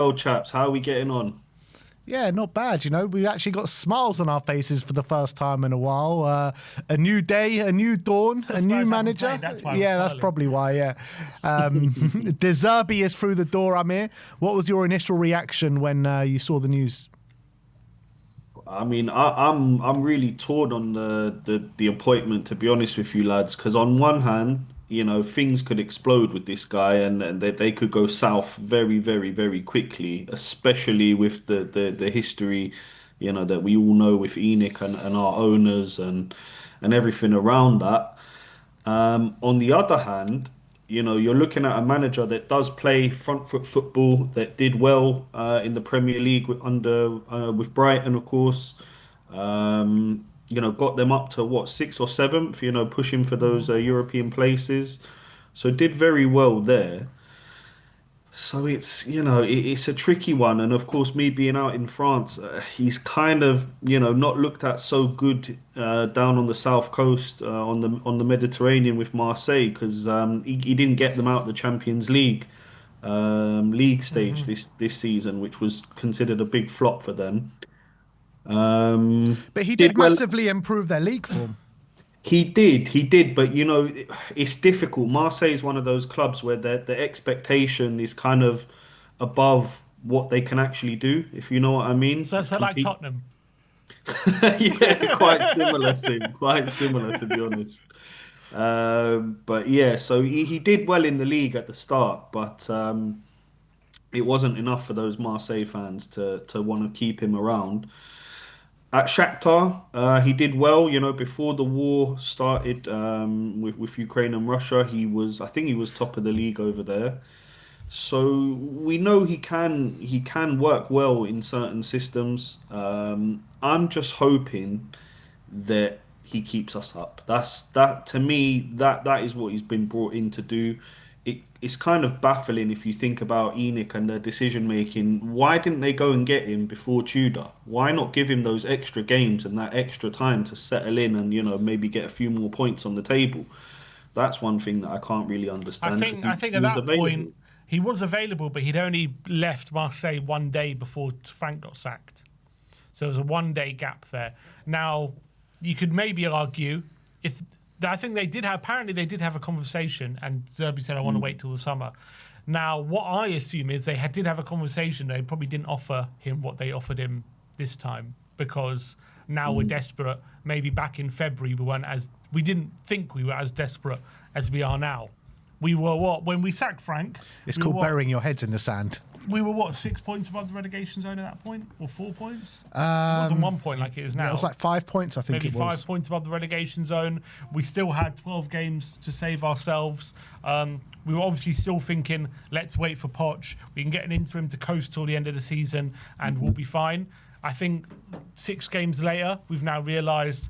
Well, chaps, how are we getting on? Yeah, not bad. We actually got smiles on our faces for the first time in a while. A new day, a new dawn, The a new Spurs haven't manager. played, that's why I'm Yeah, that's smiling. probably why. Yeah, the Zerbi is through the door. Amir, what was your initial reaction when you saw the news? I mean, I'm really torn on the appointment, to be honest with you, lads. Because on one hand, things could explode with this guy, and they could go south very, very, very quickly, especially with the history, that we all know with Enoch and our owners and everything around that. On the other hand, you're looking at a manager that does play front foot football, that did well in the Premier League with Brighton, of course. Got them up to what, sixth or seventh, pushing for Hmm. those European places. So did very well there. So it's a tricky one, and of course, me being out in France, he's kind of not looked at so good down on the south coast on the Mediterranean with Marseille because he didn't get them out the Champions League stage this season, which was considered a big flop for them. But he Did did well. massively improve their league form. He did, but it's difficult. Marseille is one of those clubs where the expectation is kind of above what they can actually do, if you know what I mean. So like Compete. Tottenham. Yeah, quite similar, Sim. Quite similar, to be honest. But yeah, so he did well in the league at the start, but it wasn't enough for those Marseille fans to want to keep him around. At Shakhtar, he did well. Before the war started with Ukraine and Russia, I think he was top of the league over there. So we know he can work well in certain systems. I'm just hoping that he keeps us up. That to me, that is what he's been brought in to do. It's kind of baffling if you think about Enoch and their decision making. Why didn't they go and get him before Tudor? Why not give him those extra games and that extra time to settle in and maybe get a few more points on the table? That's one thing that I can't really I understand because think I think he at was that point available. he was available, but he'd only left Marseille one day before Frank got sacked. So there was a 1 day gap there. Now, you could maybe argue if I think they did have apparently they did have a conversation, and Zerbi said I want to wait till the summer. Now, what I assume is did have a conversation. They probably didn't offer him what they offered him this time because now we're desperate. Maybe back in February we didn't think we were as desperate as we are now. We were what when we sacked Frank. It's We were called what burying your heads in the sand. we were what 6 points above the relegation zone at that point, or 4 points? It wasn't 1 point like it is Yeah, it now. was like 5 points, I think Maybe it five was. points above the relegation zone. We still had 12 games to save ourselves. We were obviously still thinking, let's wait for Poch. We can get an interim to coast till the end of the season, and we'll be fine. I think 6 games later, we've now realised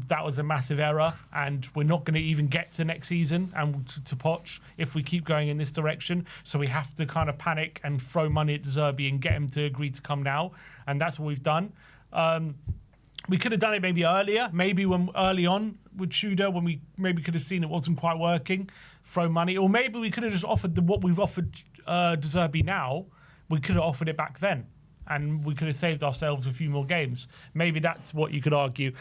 that was a massive error, and we're not going to even get to next season and to Poch if we keep going in this direction. So we have to kind of panic and throw money at Zerbi and get him to agree to come now, and that's what we've done. We could have done it maybe earlier, maybe when early on with Tudor, when we maybe could have seen it wasn't quite working, throw money, or maybe we could have just offered what we've offered De Zerbi now. We could have offered it back then, and we could have saved ourselves a few more games. Maybe that's what you could argue.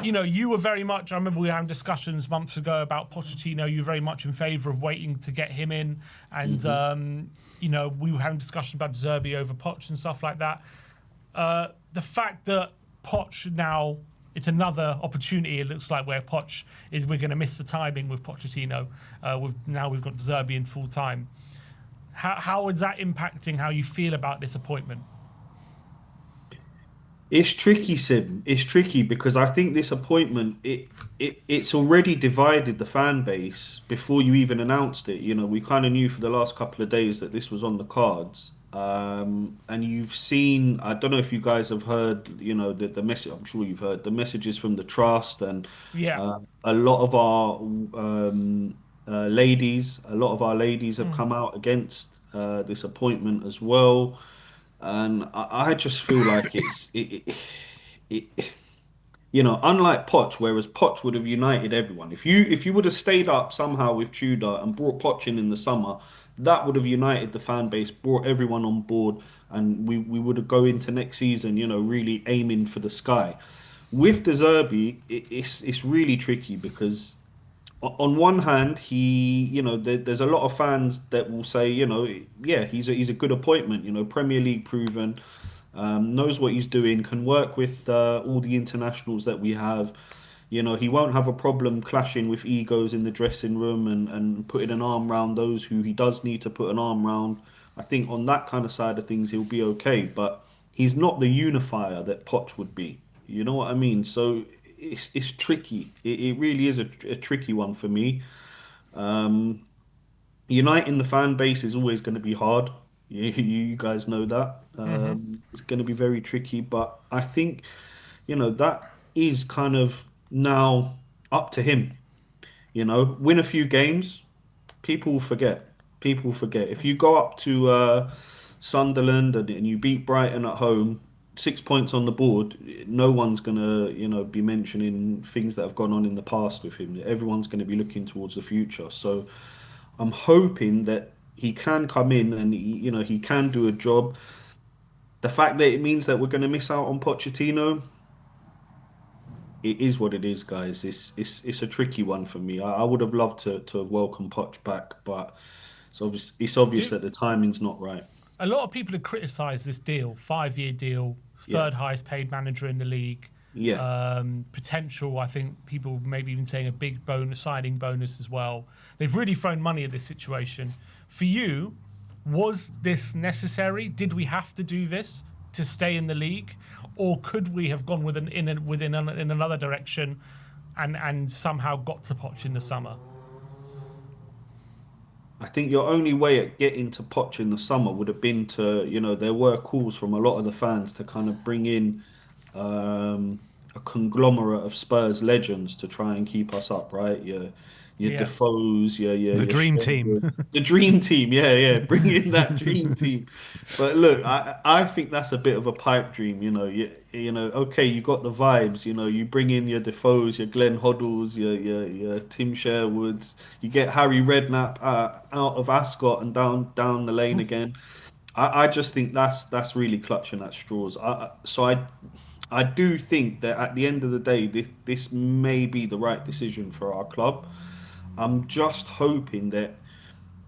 You were very much. I remember we were having discussions months ago about Pochettino. You were very much in favour of waiting to get him in, and we were having discussions about De Zerbi over Poch and stuff like that. The fact that Poch now, it's another opportunity, it looks like, where we're going to miss the timing with Pochettino. We've got De Zerbi in full time. How is that impacting how you feel about this appointment? It's tricky, Sim. It's tricky because I think this appointment it's already divided the fan base before you even announced it. We kind of knew for the last couple of days that this was on the cards. And you've seen, I don't know if you guys have heard, the message. I'm sure you've heard the messages from the trust and Yeah. a lot of our ladies have come out against this appointment as well. And I just feel like unlike Poch, whereas Poch would have united everyone. If you would have stayed up somehow with Tudor and brought Poch in the summer, that would have united the fan base, brought everyone on board, and we would have go into next season, really aiming for the sky. With De Zerbi, it's really tricky because on one hand, there's a lot of fans that will say, yeah, he's a good appointment, Premier League proven, knows what he's doing, can work with all the internationals that we have. He won't have a problem clashing with egos in the dressing room and putting an arm round those who he does need to put an arm round. I think on that kind of side of things, he'll be okay, but he's not the unifier that Poch would be. You know what I mean? So it's tricky. It really is a tricky one for me. Uniting the fan base is always going to be hard. You guys know that. It's going to be very tricky, but I think, that is kind of now up to him. Win a few games, people will forget. People forget. If you go up to Sunderland and you beat Brighton at home, 6 points on the board, no one's gonna, be mentioning things that have gone on in the past with him. Everyone's going to be looking towards the future. So I'm hoping that he can come in and he can do a job. The fact that it means that we're going to miss out on Pochettino, it is what it is, guys. It's a tricky one for me. I would have loved to have welcomed Poch back, but it's obvious Do, that the timing's not right. a lot of people have criticised this deal, 5-year deal, Yeah, third highest paid manager in the league. yeah. Potential, I think people maybe even saying a big bonus, signing bonus as well. They've really thrown money at this situation. For you, was this necessary? Did we have to do this to stay in the league, or could we have gone in another direction, and somehow got to Poch in the summer? I think your only way at getting to Poch in the summer would have been to, there were calls from a lot of the fans to kind of bring in a conglomerate of Spurs legends to try and keep us up, right? Your Yeah. Defoes, The your dream team. Sherwoods, the dream team. Yeah, yeah, bring in that dream team. But look, I think that's a bit of a pipe dream. Okay, you got the vibes. You bring in your Defoes, your Glenn Hoddles, your Tim Sherwoods. You get Harry Redknapp out of Ascot and down the lane again. I just think that's really clutching at straws. I do think that at the end of the day, this may be the right decision for our club. I'm just hoping that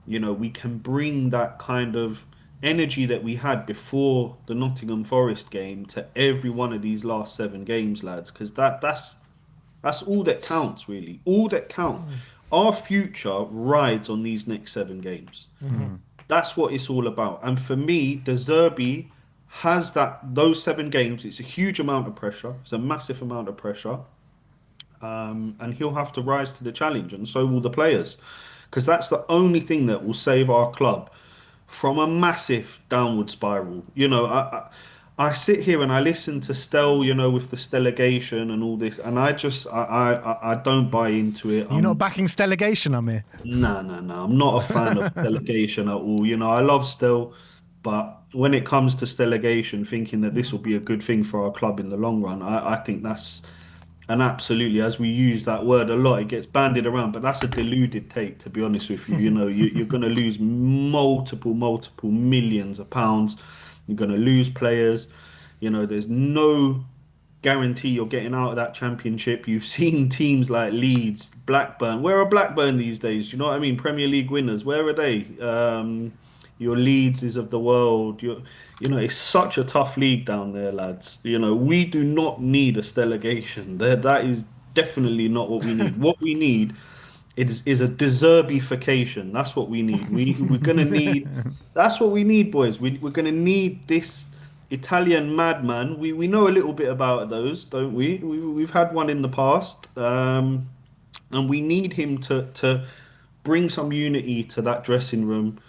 we can bring that kind of energy that we had before the Nottingham Forest game to every one of these last 7 games, lads, because that's all that counts, really. All that count. Our future rides on these next 7 games. That's what it's all about. And for me, De Zerbi has those 7 games. It's a huge amount of pressure. It's a massive amount of pressure. And he'll have to rise to the challenge, and so will the players, because that's the only thing that will save our club from a massive downward spiral. I sit here and I listen to Stell, with the Stellegation and all this, and I don't buy into it. You're not backing Stellegation, Amir. Nah, nah, nah. I'm not a fan of delegation at all. I love Still, but when it comes to delegation, thinking that this will be a good thing for our club in the long run, I think that's an absolutely, as we use that word a lot, it gets bandied around, but that's a deluded take, to be honest with you. You're going to lose multiple millions of pounds. You're going to lose players. There's no guarantee you're getting out of that championship. You've seen teams like Leeds, Blackburn. Where are Blackburn these days? You know what I mean? Premier League winners. Where are they? Your Leedses of the world. It's such a tough league down there, lads. We do not need a delegation. That is definitely not what we need. What we need is a deserbification. That's what we need. We're gonna need. That's what we need, boys. We're gonna need this Italian madman. We know a little bit about those, don't we? We've had one in the past, and we need him to bring some unity to that dressing room,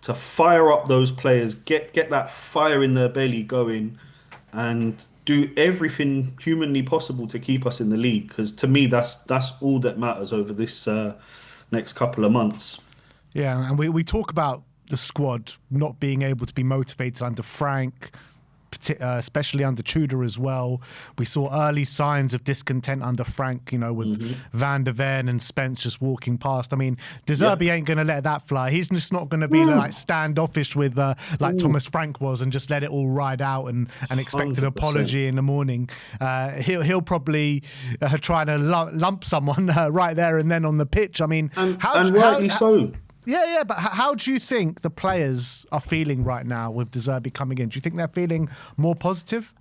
to fire up those players, get that fire in their belly going, and do everything humanly possible to keep us in the league. Because to me, that's all that matters over this next couple of months. Yeah, and we talk about the squad not being able to be motivated under Frank. especially under Tudor as well. We saw early signs of discontent under Frank, with Van der Ven and Spence just walking past. I mean, De Yeah. Zerbi ain't going to let that fly. He's just not going to be No. like standoffish with like Thomas Frank was and just let it all ride out and expect an 100%. apology in the morning. He'll probably try to lump someone right there and then on the pitch. I mean, And rightly so. yeah, but how do you think the players are feeling right now with De Zerbi coming in? Do you think they're feeling more positive?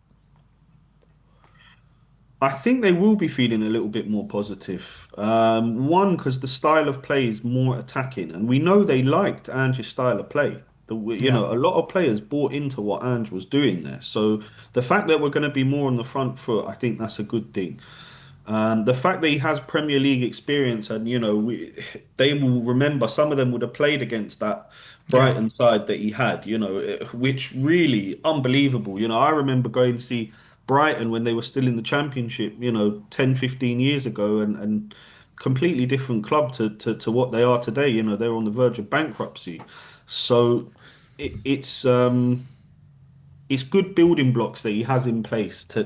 I think they will be feeling a little bit more positive. One, because the style of play is more attacking, and we know they liked Ange's style of play. Yeah. A lot of players bought into what Ange was doing there. So the fact that we're going to be more on the front foot, I think that's a good thing. The fact that he has Premier League experience, and they will remember some of them would have played against that Yeah. Brighton side that he had, which really unbelievable. I remember going to see Brighton when they were still in the Championship, 10, 15 years ago, and completely different club to what they are today. They're on the verge of bankruptcy. So it's good building blocks that he has in place to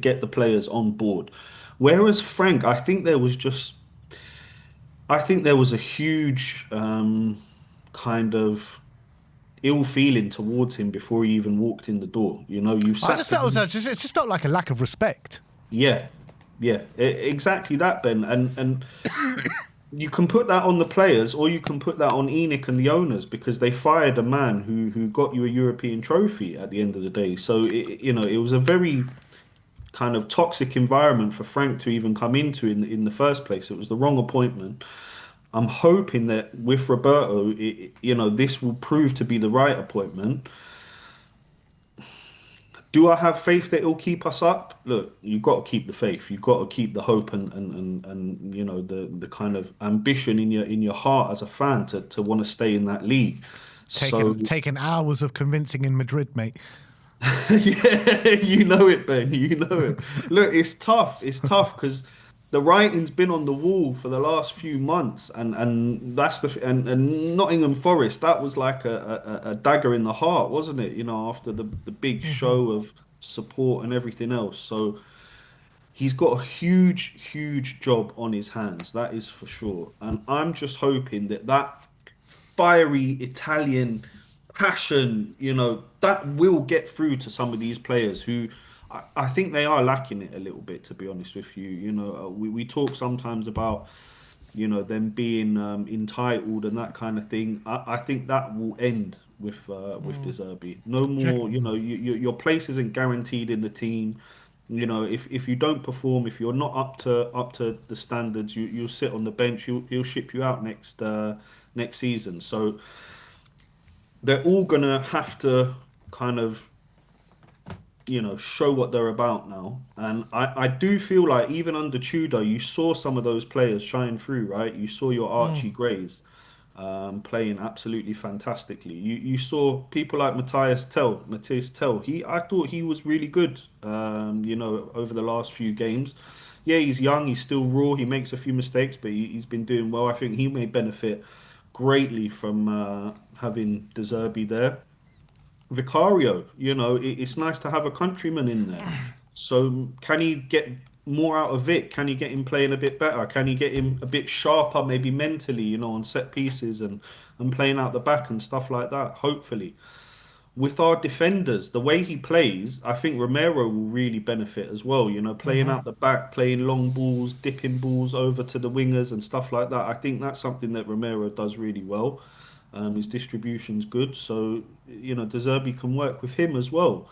get the players on board. Whereas Frank, I think there was a huge kind of ill feeling towards him before he even walked in the door. You've I sat just felt it him. just felt like a lack of respect. Yeah, yeah, exactly that, Ben. And you can put that on the players, or you can put that on Enoch and the owners because they fired a man who got you a European trophy at the end of the day. So it was a very kind of toxic environment for Frank to even come into in the first place. It was the wrong appointment. I'm hoping that with Roberto, this will prove to be the right appointment. Do I have faith that it'll keep us up? Look, you've got to keep the faith. You've got to keep the hope and the kind of ambition in your heart as a fan to want to stay in that league. So Taken hours of convincing in Madrid, mate. yeah, you know it, Ben. You know it. Look, it's tough. It's tough because the writing's been on the wall for the last few months, and that's and Nottingham Forest. That was like a dagger in the heart, wasn't it? After the big show of support and everything else. So he's got a huge job on his hands. That is for sure. And I'm just hoping that fiery Italian passion, that will get through to some of these players who I think they are lacking it a little bit, to be honest with you. We talk sometimes about, them being entitled and that kind of thing. I think that will end with De Zerbi. No more, your place isn't guaranteed in the team. If you don't perform, if you're not up to the standards, you'll sit on the bench. He'll ship you out next season. So they're all gonna have to kind of show what they're about now. And I do feel like even under Tudor, you saw some of those players shine through, right? You saw your Archie Grays playing absolutely fantastically. You saw people like Matthias Tell. I thought he was really good. Over the last few games. Yeah, he's young. He's still raw. He makes a few mistakes, but he's been doing well. I think he may benefit greatly from having De Zerbi there. Vicario, it's nice to have a countryman in there. So can he get more out of it? Can he get him playing a bit better? Can he get him a bit sharper, maybe mentally, on set pieces and playing out the back and stuff like that? Hopefully. With our defenders, the way he plays, I think Romero will really benefit as well. Playing out the back, playing long balls, dipping balls over to the wingers and stuff like that. I think that's something that Romero does really well. His distribution's good, so De Zerbi can work with him as well.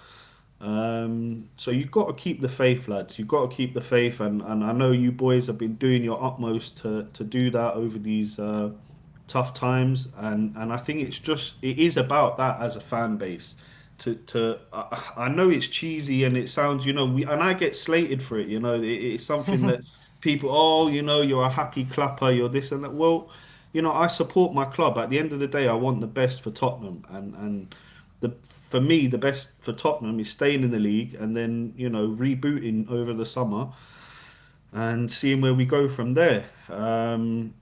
So you've got to keep the faith, lads. You've got to keep the faith, and I know you boys have been doing your utmost to do that over these tough times, and I think it is about that as a fan base. I know it's cheesy and it sounds, and I get slated for it. It's something that people, oh, you're a happy clapper, you're this and that. Well, I support my club. At the end of the day, I want the best for Tottenham, and for me, the best for Tottenham is staying in the league and then rebooting over the summer and seeing where we go from there. Any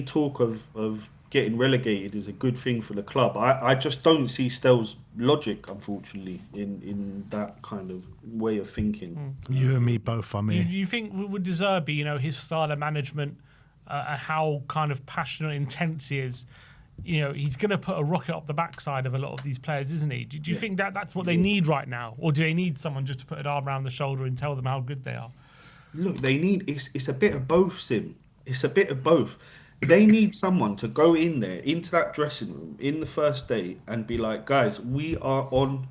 talk of getting relegated is a good thing for the club. I just don't see Stell's logic, unfortunately, in that kind of way of thinking. You and me both, You, Amir. you think with Zerbi, his style of management, and how kind of passionate and intense he is, he's going to put a rocket up the backside of a lot of these players, isn't he? Do you Yeah. think that's what they need right now? Or do they need someone just to put an arm around the shoulder and tell them how good they are? Look, they need it's a bit of both, Sim. It's a bit of both. They need someone to go in there into that dressing room in the first day and be like, guys, we are on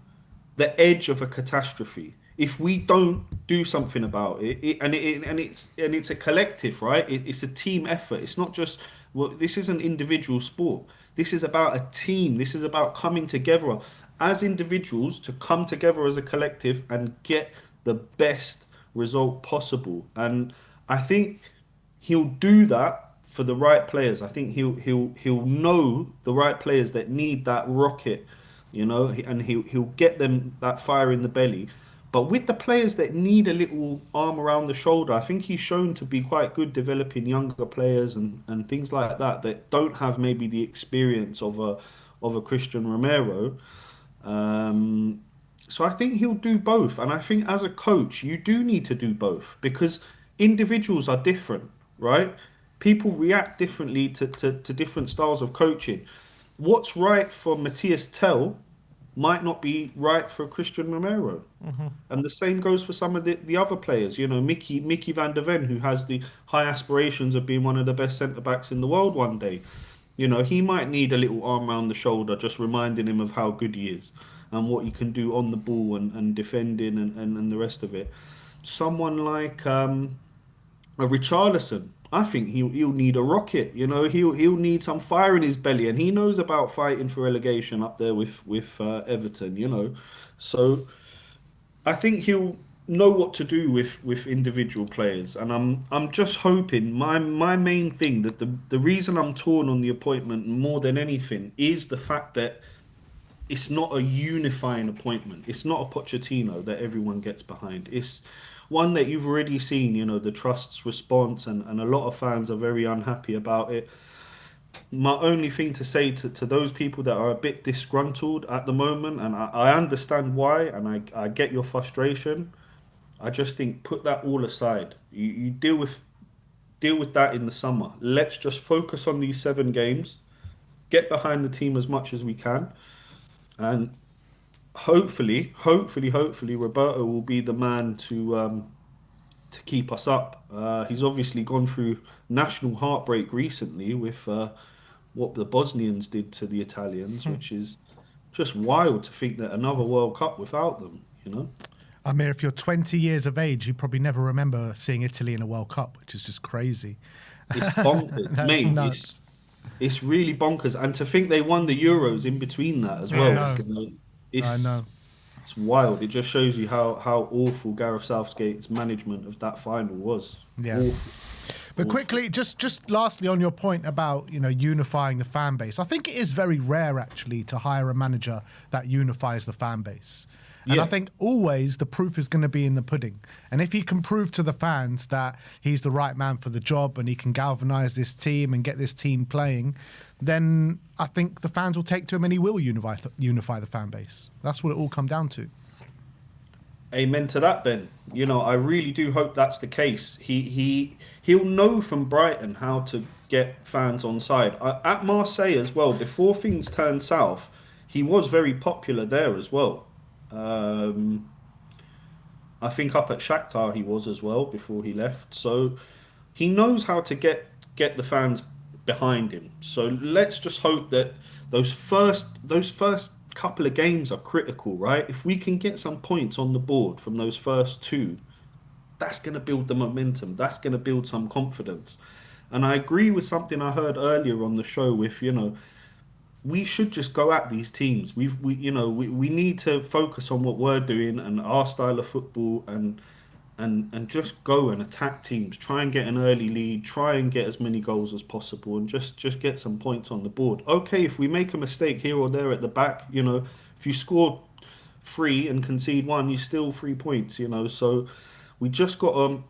the edge of a catastrophe. If we don't do something about it's a collective, right? It's a team effort. It's not just this is an individual sport. This is about a team. This is about coming together as individuals to come together as a collective and get the best result possible. And I think he'll do that for the right players. I think he'll know the right players that need that rocket, and he'll get them that fire in the belly. But with the players that need a little arm around the shoulder, I think he's shown to be quite good developing younger players and things like that that don't have maybe the experience of a Christian Romero. Um, so I think he'll do both, and I think as a coach, you do need to do both because individuals are different, right? People react differently to different styles of coaching. What's right for Matthias Tell might not be right for Christian Romero. And the same goes for some of the other players. Mickey van der Ven, who has the high aspirations of being one of the best centre backs in the world one day. He might need a little arm around the shoulder, just reminding him of how good he is and what he can do on the ball and defending and the rest of it. Someone like a Richarlison, I think he'll need a rocket. He'll need some fire in his belly, and he knows about fighting for relegation up there with Everton. So I think he'll know what to do with individual players, and I'm just hoping my main thing that the reason I'm torn on the appointment more than anything is the fact that it's not a unifying appointment. It's not a Pochettino that everyone gets behind. It's one that you've already seen, the trust's response, and a lot of fans are very unhappy about it. My only thing to say to those people that are a bit disgruntled at the moment, and I understand why, and I get your frustration. I just think put that all aside. You deal with that in the summer. Let's just focus on these 7 games, get behind the team as much as we can, and hopefully, Roberto will be the man to keep us up. He's obviously gone through national heartbreak recently with what the Bosnians did to the Italians, which is just wild to think that another World Cup without them. Amir, if you're 20 years of age, you probably never remember seeing Italy in a World Cup, which is just crazy. It's bonkers, That's mate. nuts. It's really bonkers, and to think they won the Euros in between that as I well. know. I It's know. it's wild. It just shows you how awful Gareth Southgate's management of that final was. Yeah. Awful. But Awful. quickly, just lastly on your point about unifying the fan base, I think it is very rare actually to hire a manager that unifies the fan base. And I Yeah. think always the proof is going to be in the pudding. And if he can prove to the fans that he's the right man for the job and he can galvanise this team and get this team playing, then I think the fans will take to him and he will unify the fan base. That's what it all come down to. Amen to that, Ben. I really do hope that's the case. He'll know from Brighton how to get fans on side. At Marseille as well, before things turned south, he was very popular there as well. Um, I think up at Shakhtar he was as well before he left. So he knows how to get the fans behind him. So let's just hope that those first couple of games are critical, right? If we can get some points on the board from those first two, that's going to build the momentum. That's going to build some confidence. And I agree with something I heard earlier on the show with, we should just go at these teams. We need to focus on what we're doing and our style of football and just go and attack teams. Try and get an early lead. Try and get as many goals as possible, and just get some points on the board. Okay, if we make a mistake here or there at the back, if you score 3 and concede 1, you still 3 points. So we just got to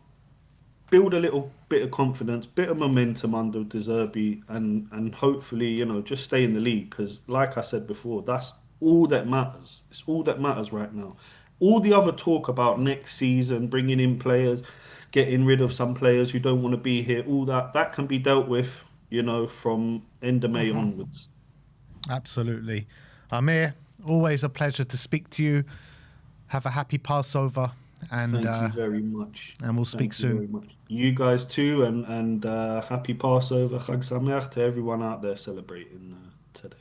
build a little bit of confidence, bit of momentum under De Zerbi, and hopefully, just stay in the league. Because, like I said before, that's all that matters. It's all that matters right now. All the other talk about next season, bringing in players, getting rid of some players who don't want to be here, all that can be dealt with, from end of May onwards. Absolutely. Amir, always a pleasure to speak to you. Have a happy Passover, and Thank you very much. we'll speak Thank you soon. very much. You guys too, and happy Passover, Chag Sameach to everyone out there celebrating today.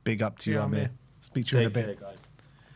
Big up to See you, you, Amir. Amir. Speak to you in a Take bit. care, guys.